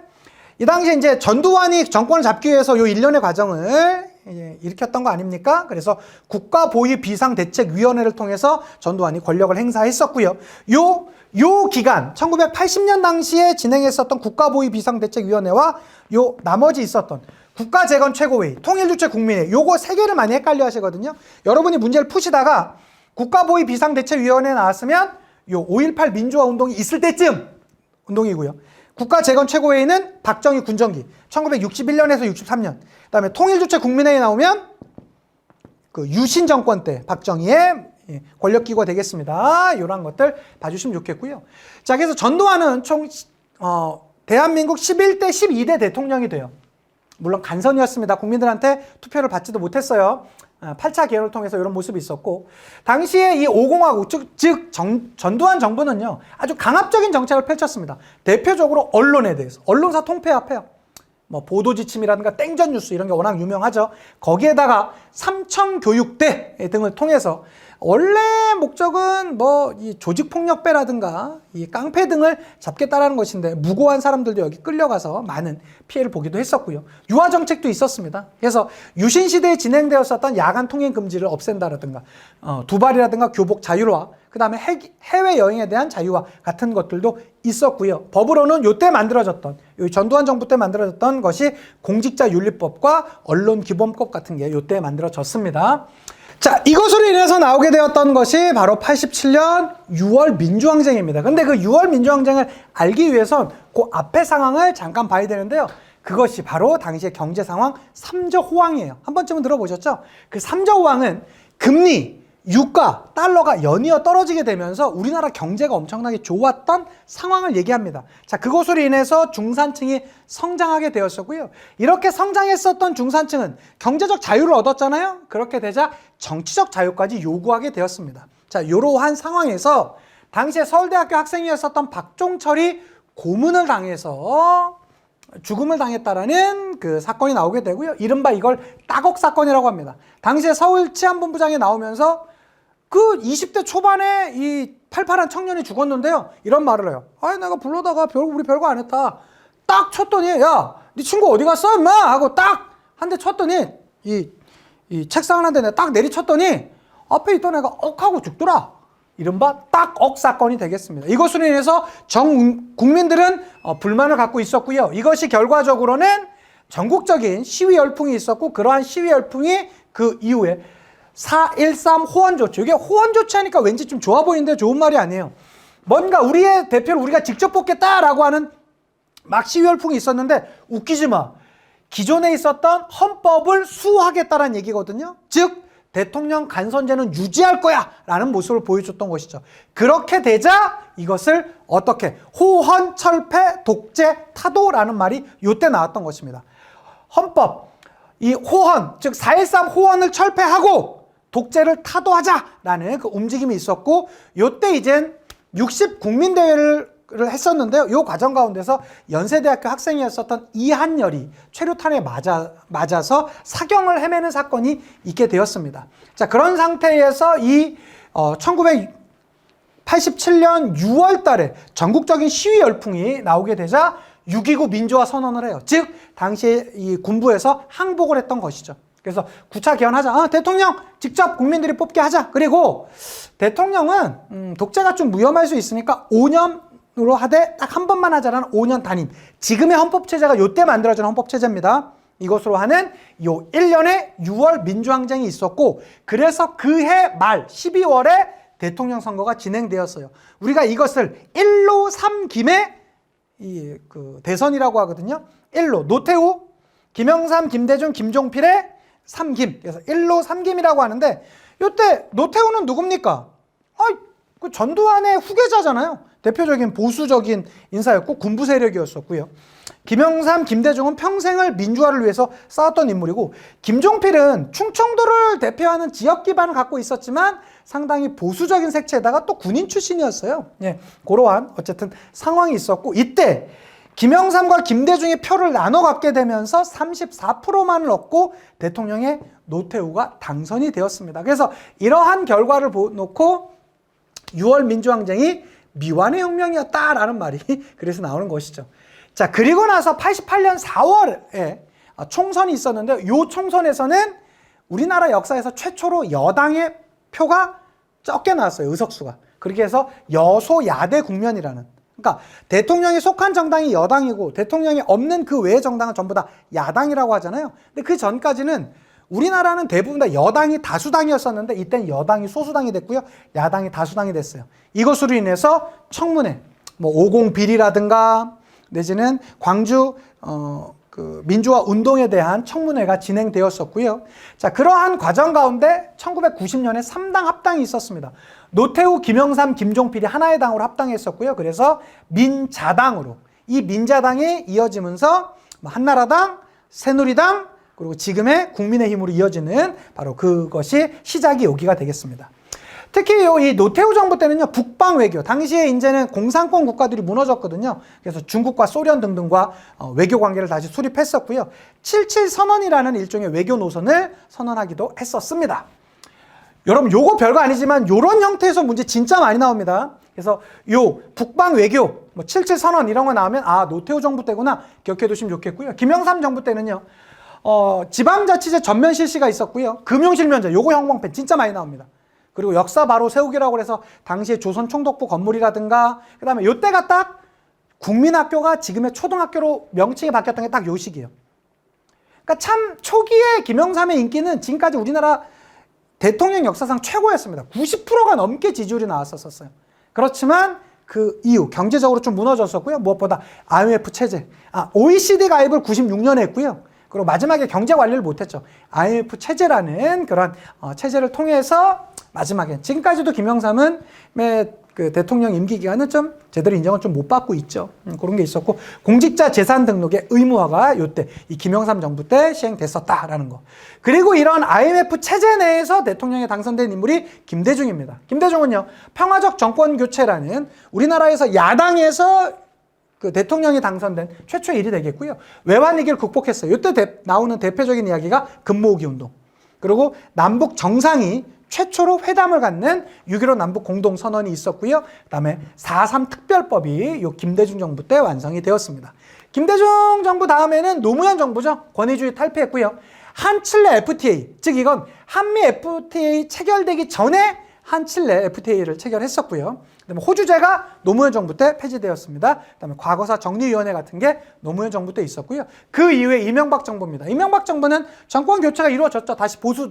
이 당시에 이제 전두환이 정권을 잡기 위해서 이 일련의 과정을 일으켰던 거 아닙니까? 그래서 국가보위비상대책위원회를 통해서 전두환이 권력을 행사했었고요. 요 기간 1980년 당시에 진행했었던 국가보위비상대책위원회와 요 나머지 있었던 국가재건최고회의, 통일주체국민회의, 요거 세 개를 많이 헷갈려 하시거든요. 여러분이 문제를 푸시다가 국가보위비상대책위원회에 나왔으면 요 5.18 민주화 운동이 있을 때쯤 운동이고요. 국가재건최고회의는 박정희 군정기 1961년에서 63년, 그 다음에 통일주체국민회에 나오면 그 유신 정권 때 박정희의 권력기구가 되겠습니다. 이런 것들 봐주시면 좋겠고요. 자, 그래서 전두환은 총 대한민국 11대 12대 대통령이 돼요. 물론 간선이었습니다. 국민들한테 투표를 받지도 못했어요. 8차 개헌을 통해서 이런 모습이 있었고, 당시에 이 5공화국, 즉 전두환 정부는요, 아주 강압적인 정책을 펼쳤습니다. 대표적으로 언론에 대해서, 언론사 통폐합해요. 뭐 보도지침이라든가 땡전 뉴스 이런 게 워낙 유명하죠. 거기에다가 삼청교육대 등을 통해서 원래 목적은 뭐 이 조직폭력배라든가 이 깡패 등을 잡겠다라는 것인데 무고한 사람들도 여기 끌려가서 많은 피해를 보기도 했었고요. 유화 정책도 있었습니다. 그래서 유신 시대에 진행되었었던 야간 통행 금지를 없앤다라든가 두발이라든가 교복 자율화, 그 다음에 해외 여행에 대한 자유화 같은 것들도 있었고요. 법으로는 요때 만들어졌던, 전두환 정부 때 만들어졌던 것이 공직자윤리법과 언론기본법 같은 게 요때 만들어졌습니다. 자, 이것으로 인해서 나오게 되었던 것이 바로 87년 6월 민주항쟁입니다. 근데 그 6월 민주항쟁을 알기 위해선 그 앞의 상황을 잠깐 봐야 되는데요. 그것이 바로 당시의 경제 상황 3저 호황이에요. 한 번쯤은 들어보셨죠? 그 3저 호황은 금리, 유가, 달러가 연이어 떨어지게 되면서 우리나라 경제가 엄청나게 좋았던 상황을 얘기합니다. 자, 그것으로 인해서 중산층이 성장하게 되었었고요. 이렇게 성장했었던 중산층은 경제적 자유를 얻었잖아요. 그렇게 되자 정치적 자유까지 요구하게 되었습니다. 자, 이러한 상황에서 당시에 서울대학교 학생이었었던 박종철이 고문을 당해서 죽음을 당했다라는 그 사건이 나오게 되고요. 이른바 이걸 따곡 사건이라고 합니다. 당시에 서울 치안본부장이 나오면서 그 20대 초반에 이 팔팔한 청년이 죽었는데요. 이런 말을 해요. 아니, 내가 불러다가 우리 별거 안 했다. 딱 쳤더니, 야, 네 친구 어디 갔어, 임마? 하고 딱 한 대 쳤더니, 이 책상을 한 대 내가 딱 내리쳤더니, 앞에 있던 애가 억 하고 죽더라. 이른바 딱억 사건이 되겠습니다. 이것으로 인해서 국민들은 불만을 갖고 있었고요. 이것이 결과적으로는 전국적인 시위 열풍이 있었고, 그러한 시위 열풍이 그 이후에 4.13 호원조치. 이게 호원조치 하니까 왠지 좀 좋아 보이는데 좋은 말이 아니에요. 뭔가 우리의 대표를 우리가 직접 뽑겠다라고 하는 막 시위 열풍이 있었는데, 웃기지 마. 기존에 있었던 헌법을 수호하겠다라는 얘기거든요. 즉 대통령 간선제는 유지할 거야 라는 모습을 보여줬던 것이죠. 그렇게 되자 이것을 어떻게 호헌, 철폐, 독재, 타도라는 말이 이때 나왔던 것입니다. 헌법, 이 호헌, 즉 4.13 호헌을 철폐하고 독재를 타도하자라는 그 움직임이 있었고, 이때 이젠 60 국민대회를 했었는데요. 이 과정 가운데서 연세대학교 학생이었었던 이한열이 최루탄에 맞아서 사경을 헤매는 사건이 있게 되었습니다. 자, 그런 상태에서 이 1987년 6월 달에 전국적인 시위 열풍이 나오게 되자 6.29 민주화 선언을 해요. 즉 당시에 이 군부에서 항복을 했던 것이죠. 그래서 9차 개헌하자. 대통령 직접 국민들이 뽑게 하자. 그리고 대통령은 독재가 좀 위험할 수 있으니까 5년을 으로 하되 딱 한 번만 하자라는 5년 단임. 지금의 헌법체제가 요때 만들어진 헌법체제입니다. 이것으로 하는 요 1년에 6월 민주항쟁이 있었고, 그래서 그해 말 12월에 대통령 선거가 진행되었어요. 우리가 이것을 1로 3김의 대선이라고 하거든요. 1로 노태우, 김영삼, 김대중, 김종필의 3김. 그래서 1로 3김이라고 하는데, 요때 노태우는 누굽니까? 그 전두환의 후계자잖아요. 대표적인 보수적인 인사였고 군부 세력이었었고요. 김영삼, 김대중은 평생을 민주화를 위해서 싸웠던 인물이고, 김종필은 충청도를 대표하는 지역 기반을 갖고 있었지만 상당히 보수적인 색채에다가 또 군인 출신이었어요. 예, 그러한 어쨌든 상황이 있었고, 이때 김영삼과 김대중의 표를 나눠 갖게 되면서 34%만을 얻고 대통령의 노태우가 당선이 되었습니다. 그래서 이러한 결과를 놓고 6월 민주항쟁이 미완의 혁명이었다라는 말이 그래서 나오는 것이죠. 자, 그리고 나서 88년 4월에 총선이 있었는데, 이 총선에서는 우리나라 역사에서 최초로 여당의 표가 적게 나왔어요. 의석수가. 그렇게 해서 여소야대 국면이라는, 그러니까 대통령이 속한 정당이 여당이고 대통령이 없는 그 외의 정당은 전부 다 야당이라고 하잖아요. 근데 그 전까지는 우리나라는 대부분 다 여당이 다수당이었었는데, 이때는 여당이 소수당이 됐고요, 야당이 다수당이 됐어요. 이것으로 인해서 청문회, 뭐 50 비리라든가 내지는 광주 민주화 운동에 대한 청문회가 진행되었었고요. 자, 그러한 과정 가운데 1990년에 3당 합당이 있었습니다. 노태우, 김영삼, 김종필이 하나의 당으로 합당했었고요. 그래서 민자당으로, 이 민자당이 이어지면서 한나라당, 새누리당, 그리고 지금의 국민의힘으로 이어지는 바로 그것이 시작이 여기가 되겠습니다. 특히 이 노태우 정부 때는요, 북방 외교, 당시에 이제는 공산권 국가들이 무너졌거든요. 그래서 중국과 소련 등등과 외교 관계를 다시 수립했었고요. 77 선언이라는 일종의 외교 노선을 선언하기도 했었습니다. 여러분, 요거 별거 아니지만 요런 형태에서 문제 진짜 많이 나옵니다. 그래서 요 북방 외교, 뭐 77 선언 이런 거 나오면 노태우 정부 때구나 기억해 두시면 좋겠고요. 김영삼 정부 때는요, 지방자치제 전면 실시가 있었고요. 금융실명제, 요거 형광펜 진짜 많이 나옵니다. 그리고 역사 바로 세우기라고 해서 당시에 조선총독부 건물이라든가, 그 다음에 요때가 딱 국민학교가 지금의 초등학교로 명칭이 바뀌었던 게 딱 요 시기예요. 그러니까 참 초기에 김영삼의 인기는 지금까지 우리나라 대통령 역사상 최고였습니다. 90%가 넘게 지지율이 나왔었어요. 그렇지만 그 이후 경제적으로 좀 무너졌었고요. 무엇보다 IMF 체제, OECD 가입을 96년에 했고요. 그리고 마지막에 경제 관리를 못했죠. IMF 체제라는 그런 체제를 통해서 마지막에, 지금까지도 김영삼은 그 대통령 임기 기간은 좀 제대로 인정을 좀 못 받고 있죠. 그런 게 있었고, 공직자 재산 등록의 의무화가 요때 이 김영삼 정부 때 시행됐었다라는 거. 그리고 이런 IMF 체제 내에서 대통령에 당선된 인물이 김대중입니다. 김대중은요, 평화적 정권 교체라는 우리나라에서 야당에서 그 대통령이 당선된 최초의 일이 되겠고요. 외환 위기를 극복했어요. 이때 나오는 대표적인 이야기가 금모으기 운동. 그리고 남북 정상이 최초로 회담을 갖는 6.15 남북 공동선언이 있었고요. 그 다음에 4.3 특별법이 요 김대중 정부 때 완성이 되었습니다. 김대중 정부 다음에는 노무현 정부죠. 권위주의 탈피했고요. 한칠레 FTA, 즉 이건 한미 FTA 체결되기 전에 한칠레 FTA를 체결했었고요. 그다음에 호주제가 노무현 정부 때 폐지되었습니다. 그다음에 과거사 정리위원회 같은 게 노무현 정부 때 있었고요. 그 이후에 이명박 정부입니다. 이명박 정부는 정권 교체가 이루어졌죠. 다시 보수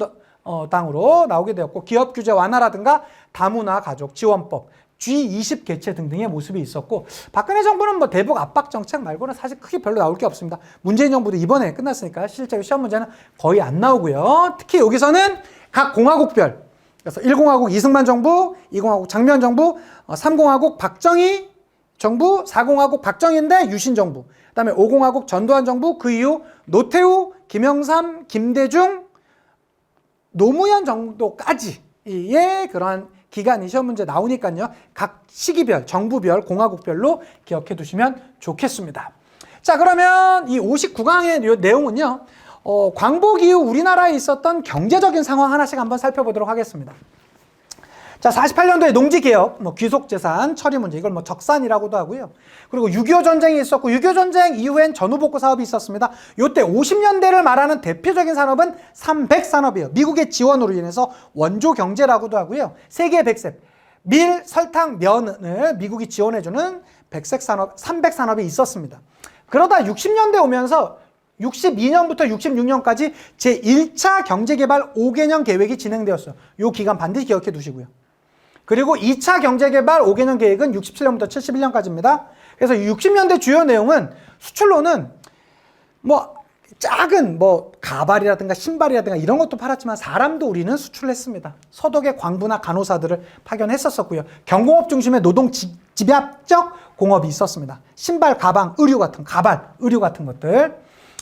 당으로 나오게 되었고, 기업 규제 완화라든가 다문화 가족 지원법, G20 개최 등등의 모습이 있었고, 박근혜 정부는 뭐 대북 압박 정책 말고는 사실 크게 별로 나올 게 없습니다. 문재인 정부도 이번에 끝났으니까 실제로 시험 문제는 거의 안 나오고요. 특히 여기서는 각 공화국별, 그래서 1공화국 이승만 정부, 2공화국 장면 정부, 3공화국 박정희 정부, 4공화국 박정희인데 유신 정부, 그다음에 5공화국 전두환 정부, 그 이후 노태우, 김영삼, 김대중, 노무현 정도까지의 그러한 기간이 시험 문제 나오니까요. 각 시기별, 정부별, 공화국별로 기억해 두시면 좋겠습니다. 자, 그러면 이 59강의 내용은요. 광복 이후 우리나라에 있었던 경제적인 상황 하나씩 한번 살펴보도록 하겠습니다. 자, 48년도에 농지개혁, 귀속재산 처리 문제, 이걸 적산이라고도 하고요. 그리고 6.25 전쟁이 있었고, 6.25 전쟁 이후엔 전후복구 사업이 있었습니다. 요때 50년대를 말하는 대표적인 산업은 300 산업이에요. 미국의 지원으로 인해서 원조 경제라고도 하고요. 세계 100세, 밀, 설탕, 면을 미국이 지원해주는 백색 산업, 삼백 산업이 있었습니다. 그러다 60년대 오면서 62년부터 66년까지 제1차 경제개발 5개년 계획이 진행되었어요. 이 기간 반드시 기억해 두시고요. 그리고 2차 경제개발 5개년 계획은 67년부터 71년까지입니다. 그래서 60년대 주요 내용은 수출로는 작은 가발이라든가 신발이라든가 이런 것도 팔았지만 사람도 우리는 수출을 했습니다. 서독의 광부나 간호사들을 파견했었고요. 경공업 중심의 노동 집약적 공업이 있었습니다. 신발, 가방, 의류 같은 것들.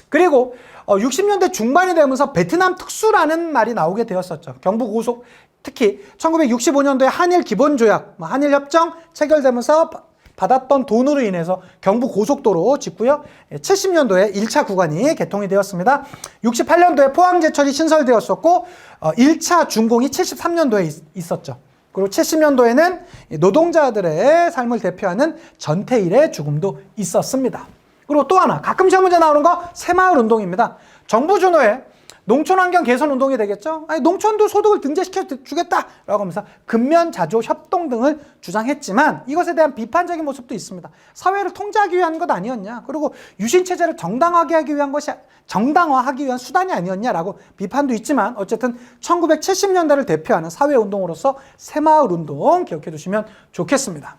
그리고 60년대 중반이 되면서 베트남 특수라는 말이 나오게 되었었죠. 경부고속, 특히 1965년도에 한일 기본조약, 한일 협정 체결되면서 받았던 돈으로 인해서 경부고속도로 짓고요. 70년도에 1차 구간이 개통이 되었습니다. 68년도에 포항제철이 신설되었었고 1차 준공이 73년도에 있었죠. 그리고 70년도에는 노동자들의 삶을 대표하는 전태일의 죽음도 있었습니다. 그리고 또 하나 가끔 시험 문제 나오는 거 새마을 운동입니다. 정부 주도의 농촌 환경 개선 운동이 되겠죠. 농촌도 소득을 등재시켜 주겠다라고 하면서 근면 자조 협동 등을 주장했지만 이것에 대한 비판적인 모습도 있습니다. 사회를 통제하기 위한 것 아니었냐. 그리고 유신 체제를 정당화하기 위한 수단이 아니었냐라고 비판도 있지만 어쨌든 1970년대를 대표하는 사회 운동으로서 새마을 운동 기억해 두시면 좋겠습니다.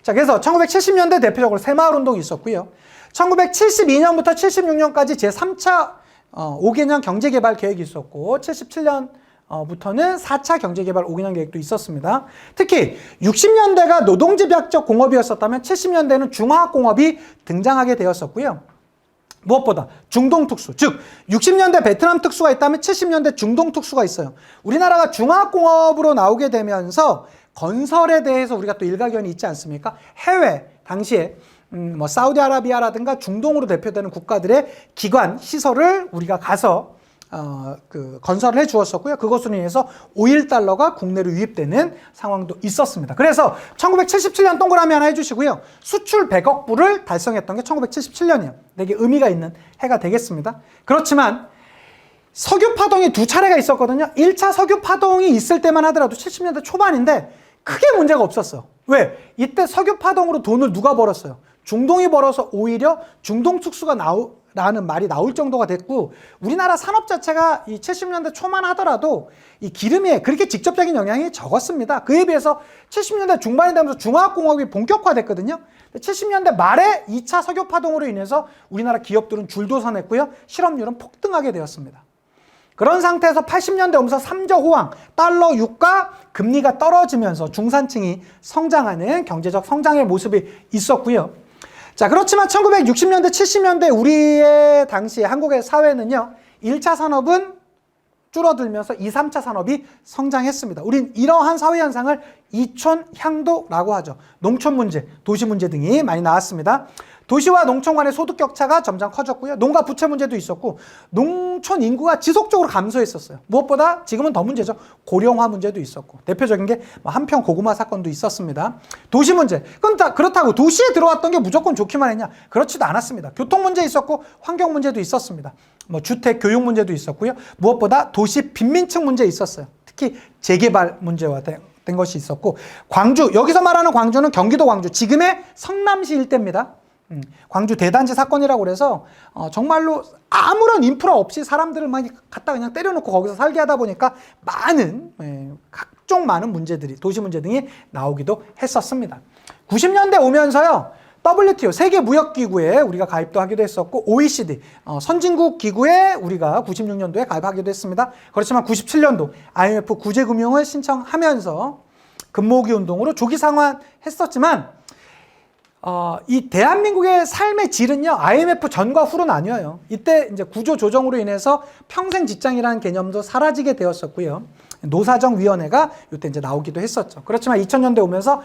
자, 그래서 1970년대 대표적으로 새마을 운동이 있었고요. 1972년부터 76년까지 제3차 5개년 경제개발 계획이 있었고 77년부터는 4차 경제개발 5개년 계획도 있었습니다. 특히 60년대가 노동집약적 공업이었었다면 70년대는 중화학공업이 등장하게 되었었고요. 무엇보다 중동특수, 즉 60년대 베트남 특수가 있다면 70년대 중동특수가 있어요. 우리나라가 중화학공업으로 나오게 되면서 건설에 대해서 우리가 또 일가견이 있지 않습니까? 해외 당시에 사우디아라비아라든가 중동으로 대표되는 국가들의 기관, 시설을 우리가 가서 건설을 해 주었었고요. 그것으로 인해서 오일 달러가 국내로 유입되는 상황도 있었습니다. 그래서 1977년 동그라미 하나 해주시고요. 수출 100억 불을 달성했던 게 1977년이에요. 되게 의미가 있는 해가 되겠습니다. 그렇지만 석유 파동이 두 차례가 있었거든요. 1차 석유 파동이 있을 때만 하더라도 70년대 초반인데 크게 문제가 없었어. 왜? 이때 석유 파동으로 돈을 누가 벌었어요? 중동이 벌어서 오히려 중동 특수가 라는 말이 나올 정도가 됐고 우리나라 산업 자체가 이 70년대 초만 하더라도 이 기름에 그렇게 직접적인 영향이 적었습니다. 그에 비해서 70년대 중반이 되면서 중화학공업이 본격화됐거든요. 70년대 말에 2차 석유 파동으로 인해서 우리나라 기업들은 줄도서냈고요. 실업률은 폭등하게 되었습니다. 그런 상태에서 80년대 오면서 3저 호황, 달러 유가, 금리가 떨어지면서 중산층이 성장하는 경제적 성장의 모습이 있었고요. 자, 그렇지만 1960년대, 70년대 우리의 당시 한국의 사회는요. 1차 산업은 줄어들면서 2, 3차 산업이 성장했습니다. 우린 이러한 사회 현상을 이촌향도라고 하죠. 농촌 문제, 도시 문제 등이 많이 나왔습니다. 도시와 농촌 간의 소득 격차가 점점 커졌고요. 농가 부채 문제도 있었고 농촌 인구가 지속적으로 감소했었어요. 무엇보다 지금은 더 문제죠. 고령화 문제도 있었고 대표적인 게 한평 고구마 사건도 있었습니다. 도시 문제. 그렇다고 도시에 들어왔던 게 무조건 좋기만 했냐? 그렇지도 않았습니다. 교통 문제 있었고 환경 문제도 있었습니다. 주택, 교육 문제도 있었고요. 무엇보다 도시 빈민층 문제 있었어요. 특히 재개발 문제와 된 것이 있었고 광주, 여기서 말하는 광주는 경기도 광주, 지금의 성남시 일대입니다. 광주 대단지 사건이라고 그래서 정말로 아무런 인프라 없이 사람들을 막 갖다 그냥 때려놓고 거기서 살게 하다 보니까 많은 각종 많은 문제들이 도시 문제 등이 나오기도 했었습니다. 90년대 오면서요. WTO 세계무역기구에 우리가 가입도 하기도 했었고 OECD 선진국 기구에 우리가 96년도에 가입하기도 했습니다. 그렇지만 97년도 IMF 구제금융을 신청하면서 금모으기 운동으로 조기 상환했었지만 이 대한민국의 삶의 질은요, IMF 전과 후로 나뉘어요. 이때 이제 구조 조정으로 인해서 평생 직장이라는 개념도 사라지게 되었었고요. 노사정위원회가 이때 이제 나오기도 했었죠. 그렇지만 2000년대 오면서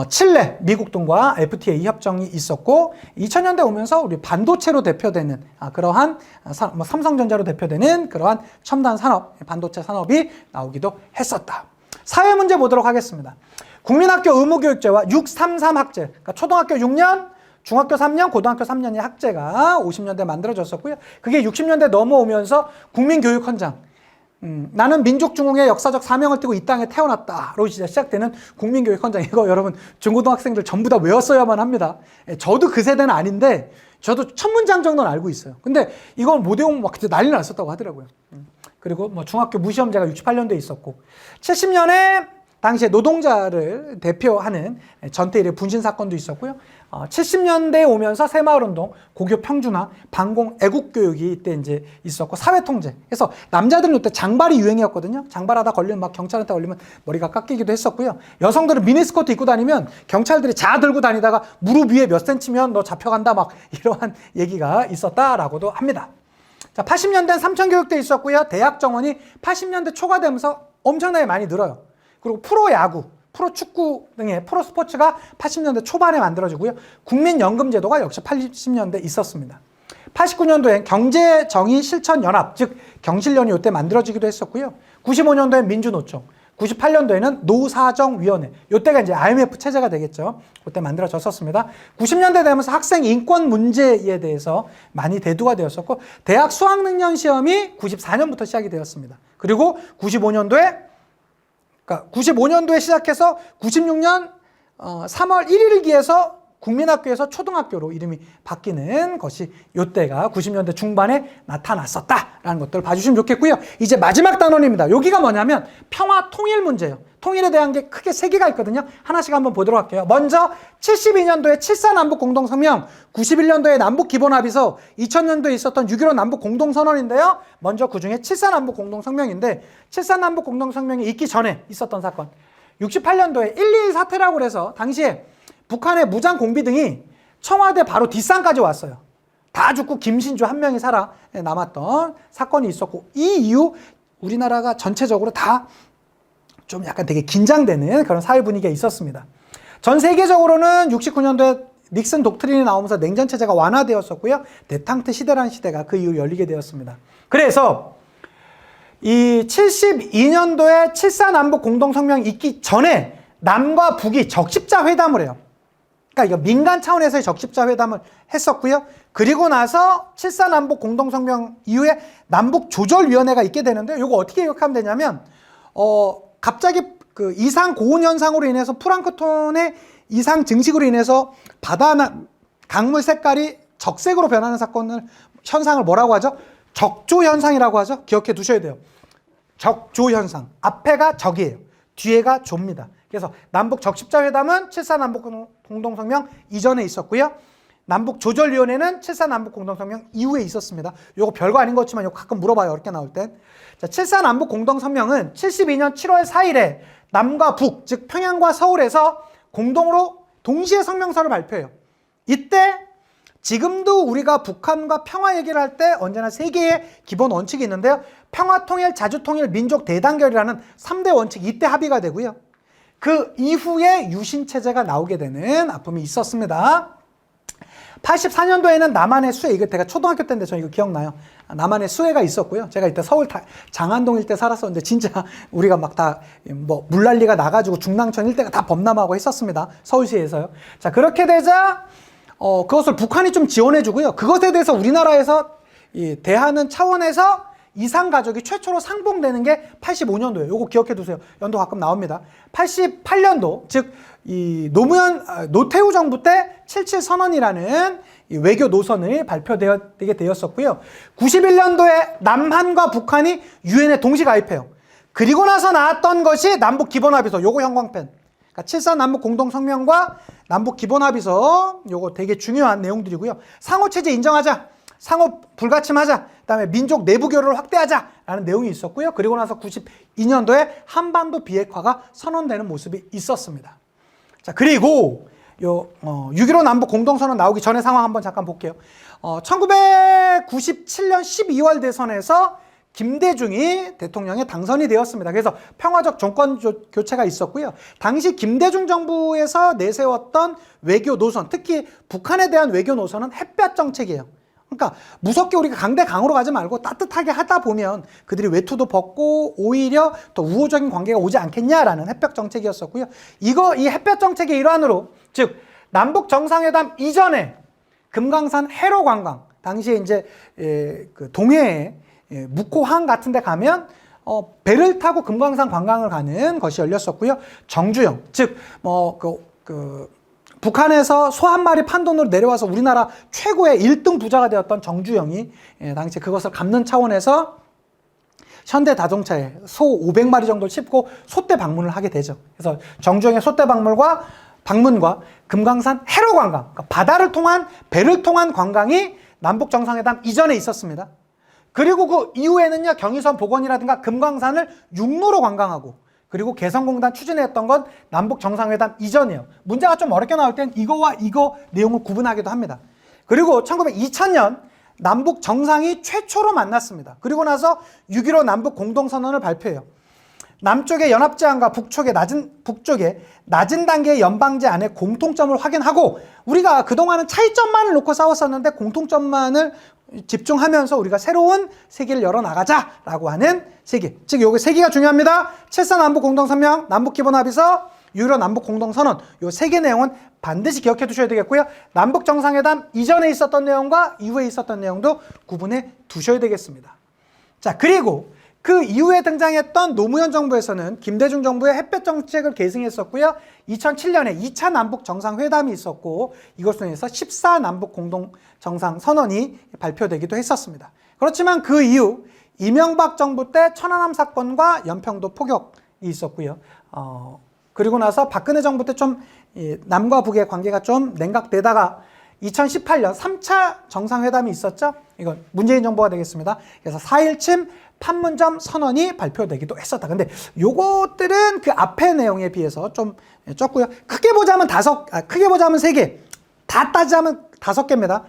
칠레, 미국 등과 FTA 협정이 있었고, 2000년대 오면서 우리 반도체로 대표되는 그러한 삼성전자로 대표되는 그러한 첨단 산업, 반도체 산업이 나오기도 했었다. 사회 문제 보도록 하겠습니다. 국민학교 의무교육제와 633 학제, 그러니까 초등학교 6년, 중학교 3년, 고등학교 3년의 학제가 50년대 만들어졌었고요. 그게 60년대 넘어오면서 국민교육 헌장, 나는 민족중흥의 역사적 사명을 띠고 이 땅에 태어났다로 시작되는 국민교육 헌장. 이거 여러분 중고등학생들 전부 다 외웠어야만 합니다. 저도 그 세대는 아닌데 저도 첫 문장 정도는 알고 있어요. 근데 이건 못 외우면 막 그때 난리 났었다고 하더라고요. 그리고 뭐 중학교 무시험제가 68년도에 있었고 70년에 당시에 노동자를 대표하는 전태일의 분신 사건도 있었고요. 70년대에 오면서 새마을운동, 고교 평준화, 반공 애국교육이 이때 이제 있었고 사회통제. 그래서 남자들은 이때 장발이 유행이었거든요. 장발하다 걸리면 막 경찰한테 걸리면 머리가 깎이기도 했었고요. 여성들은 미니스커트 입고 다니면 경찰들이 자 들고 다니다가 무릎 위에 몇 센치면 너 잡혀간다 막 이러한 얘기가 있었다라고도 합니다. 자, 80년대엔 삼천교육대 있었고요. 대학 정원이 80년대 초가 되면서 엄청나게 많이 늘어요. 그리고 프로야구, 프로축구 등의 프로스포츠가 80년대 초반에 만들어지고요. 국민연금제도가 역시 80년대 있었습니다. 89년도엔 경제정의실천연합, 즉 경실련이 이때 만들어지기도 했었고요. 95년도엔 민주노총, 98년도에는 노사정위원회, 이때가 이제 IMF 체제가 되겠죠. 그때 만들어졌었습니다. 90년대 되면서 학생 인권 문제에 대해서 많이 대두가 되었었고 대학 수학능력 시험이 94년부터 시작이 되었습니다. 그리고 95년도에 시작해서 96년 3월 1일을 기해서 국민학교에서 초등학교로 이름이 바뀌는 것이 이때가 90년대 중반에 나타났었다라는 것들을 봐주시면 좋겠고요. 이제 마지막 단원입니다. 여기가 뭐냐면 평화 통일 문제예요. 통일에 대한 게 크게 세 개가 있거든요. 하나씩 한번 보도록 할게요. 먼저 72년도에 7.4 남북공동성명, 91년도에 남북기본합의서, 2000년도에 있었던 6.15 남북공동선언인데요. 먼저 그중에 7.4 남북공동성명인데 7.4 남북공동성명이 있기 전에 있었던 사건. 68년도에 1.2.1 사태라고 그래서 당시에 북한의 무장 공비 등이 청와대 바로 뒷산까지 왔어요. 다 죽고 김신주 한 명이 살아 남았던 사건이 있었고 이 이후 우리나라가 전체적으로 다 좀 약간 되게 긴장되는 그런 사회 분위기가 있었습니다. 전 세계적으로는 69년도에 닉슨 독트린이 나오면서 냉전체제가 완화되었었고요. 데탕트 시대라는 시대가 그 이후 열리게 되었습니다. 그래서 이 72년도에 7.4 남북 공동성명이 있기 전에 남과 북이 적십자 회담을 해요. 그러니까 이거 민간 차원에서의 적십자 회담을 했었고요. 그리고 나서 7.4 남북 공동성명 이후에 남북조절위원회가 있게 되는데요. 이거 어떻게 기억하면 되냐면 갑자기 그 이상 고온 현상으로 인해서 플랑크톤의 이상 증식으로 인해서 바다 강물 색깔이 적색으로 변하는 현상을 뭐라고 하죠? 적조 현상이라고 하죠. 기억해 두셔야 돼요. 적조 현상. 앞에가 적이에요. 뒤에가 조입니다. 그래서 남북 적십자 회담은 7.4 남북 공동성명 이전에 있었고요. 남북 조절위원회는 7.4 남북 공동성명 이후에 있었습니다. 요거 별거 아닌 것 같지만 요거 가끔 물어봐요. 어렵게 나올 땐. 자, 7.4 남북 공동성명은 72년 7월 4일에 남과 북, 즉 평양과 서울에서 공동으로 동시에 성명서를 발표해요. 이때 지금도 우리가 북한과 평화 얘기를 할 때 언제나 세 개의 기본 원칙이 있는데요. 평화, 통일, 자주 통일, 민족 대단결이라는 3대 원칙이 이때 합의가 되고요. 그 이후에 유신체제가 나오게 되는 아픔이 있었습니다. 84년도에는 남한의 수해, 이거 제가 초등학교 때인데 저 이거 기억나요. 남한의 수해가 있었고요. 제가 이때 서울 장안동 일대 살았었는데 진짜 우리가 막 다 뭐 물난리가 나가지고 중랑천 일대가 다 범람하고 했었습니다. 서울시에서요. 자, 그렇게 되자 그것을 북한이 좀 지원해주고요. 그것에 대해서 우리나라에서 대하는 차원에서 이산가족이 최초로 상봉되는 게 85년도예요. 요거 기억해 두세요. 연도 가끔 나옵니다. 88년도, 즉 노태우 정부 때 77 선언이라는 외교 노선을 발표되게 되었었고요. 91년도에 남한과 북한이 유엔에 동시 가입해요. 그리고 나서 나왔던 것이 남북 기본합의서, 요거 형광펜. 그러니까 7.4 남북 공동성명과 남북 기본합의서, 요거 되게 중요한 내용들이고요. 상호체제 인정하자, 상호 불가침하자, 그다음에 민족 내부 교류를 확대하자라는 내용이 있었고요. 그리고 나서 92년도에 한반도 비핵화가 선언되는 모습이 있었습니다. 자, 그리고 6.15 남북 공동선언 나오기 전에 상황 한번 잠깐 볼게요. 1997년 12월 대선에서 김대중이 대통령에 당선이 되었습니다. 그래서 평화적 정권 교체가 있었고요. 당시 김대중 정부에서 내세웠던 외교 노선, 특히 북한에 대한 외교 노선은 햇볕 정책이에요. 그러니까 무섭게 우리가 강대강으로 가지 말고 따뜻하게 하다 보면 그들이 외투도 벗고 오히려 더 우호적인 관계가 오지 않겠냐라는 햇볕 정책이었었고요. 이 햇볕 정책의 일환으로, 즉 남북 정상회담 이전에 금강산 해로 관광, 당시에 이제 그 동해에 묵호항 같은 데 가면 배를 타고 금강산 관광을 가는 것이 열렸었고요. 정주영, 즉 북한에서 소 한 마리 판 돈으로 내려와서 우리나라 최고의 1등 부자가 되었던 정주영이 당시 그것을 갚는 차원에서 현대자동차에 소 500마리 정도를 싣고 소떼 방문을 하게 되죠. 그래서 정주영의 소떼 방문과 금강산 해로 관광, 그러니까 바다를 통한 배를 통한 관광이 남북 정상회담 이전에 있었습니다. 그리고 그 이후에는요, 경의선 복원이라든가 금강산을 육로로 관광하고, 그리고 개성공단 추진했던 건 남북 정상회담 이전이에요. 문제가 좀 어렵게 나올 땐 이거와 이거 내용을 구분하기도 합니다. 그리고 2000년 남북 정상이 최초로 만났습니다. 그리고 나서 6.15 남북 공동선언을 발표해요. 남쪽의 연합제한과 북쪽의 낮은 단계의 연방제 안에 공통점을 확인하고, 우리가 그동안은 차이점만을 놓고 싸웠었는데 공통점만을 집중하면서 우리가 새로운 세계를 열어나가자라고 하는 세계. 즉, 요게 세 개가 중요합니다. 7.4 남북 공동성명, 남북 기본합의서, 6.15 남북 공동선언. 요 세 개 내용은 반드시 기억해 두셔야 되겠고요. 남북 정상회담 이전에 있었던 내용과 이후에 있었던 내용도 구분해 두셔야 되겠습니다. 자, 그리고 그 이후에 등장했던 노무현 정부에서는 김대중 정부의 햇볕 정책을 계승했었고요. 2007년에 2차 남북 정상회담이 있었고, 이것으로 인해서 14 남북 공동 정상 선언이 발표되기도 했었습니다. 그렇지만 그 이후 이명박 정부 때 천안함 사건과 연평도 포격이 있었고요. 그리고 나서 박근혜 정부 때 좀 남과 북의 관계가 좀 냉각되다가 2018년 3차 정상회담이 있었죠. 이건 문재인 정부가 되겠습니다. 그래서 4.1침 판문점 선언이 발표되기도 했었다. 근데 요것들은 그 앞의 내용에 비해서 좀 적고요. 크게 보자면 3개. 다 따지자면 5개입니다.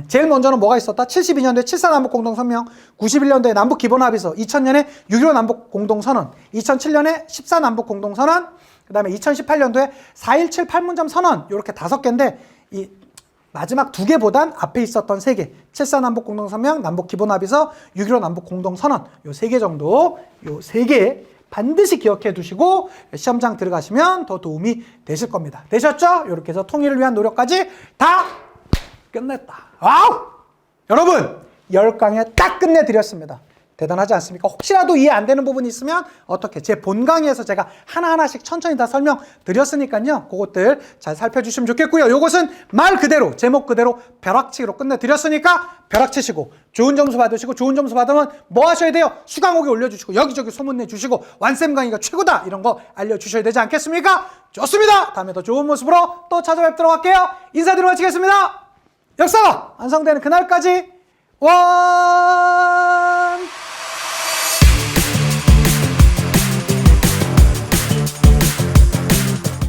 제일 먼저는 뭐가 있었다? 72년도에 7.4 남북 공동성명, 91년도에 남북 기본합의서, 2000년에 6.15 남북 공동선언, 2007년에 14 남북 공동선언, 그 다음에 2018년도에 4.17 판문점 선언, 이렇게 5개인데, 이 마지막 2개보단 앞에 있었던 3개, 7.4 남북 공동성명, 남북 기본합의서, 6.15 남북 공동선언, 요 3개 정도, 요 3개 반드시 기억해 두시고 시험장 들어가시면 더 도움이 되실 겁니다. 되셨죠? 이렇게 해서 통일을 위한 노력까지 다 끝냈다. 와우! 여러분, 10강에 딱 끝내드렸습니다. 대단하지 않습니까? 혹시라도 이해 안 되는 부분이 있으면 어떻게 제 본 강의에서 제가 하나하나씩 천천히 다 설명드렸으니까요. 그것들 잘 살펴주시면 좋겠고요. 요것은 말 그대로, 제목 그대로 벼락치기로 끝내드렸으니까 벼락치시고 좋은 점수 받으시고, 좋은 점수 받으면 뭐 하셔야 돼요? 수강후기 올려주시고 여기저기 소문내주시고 완쌤 강의가 최고다 이런 거 알려주셔야 되지 않겠습니까? 좋습니다. 다음에 더 좋은 모습으로 또 찾아뵙도록 할게요. 인사드리고 마치겠습니다. 역사가 완성되는 그날까지 와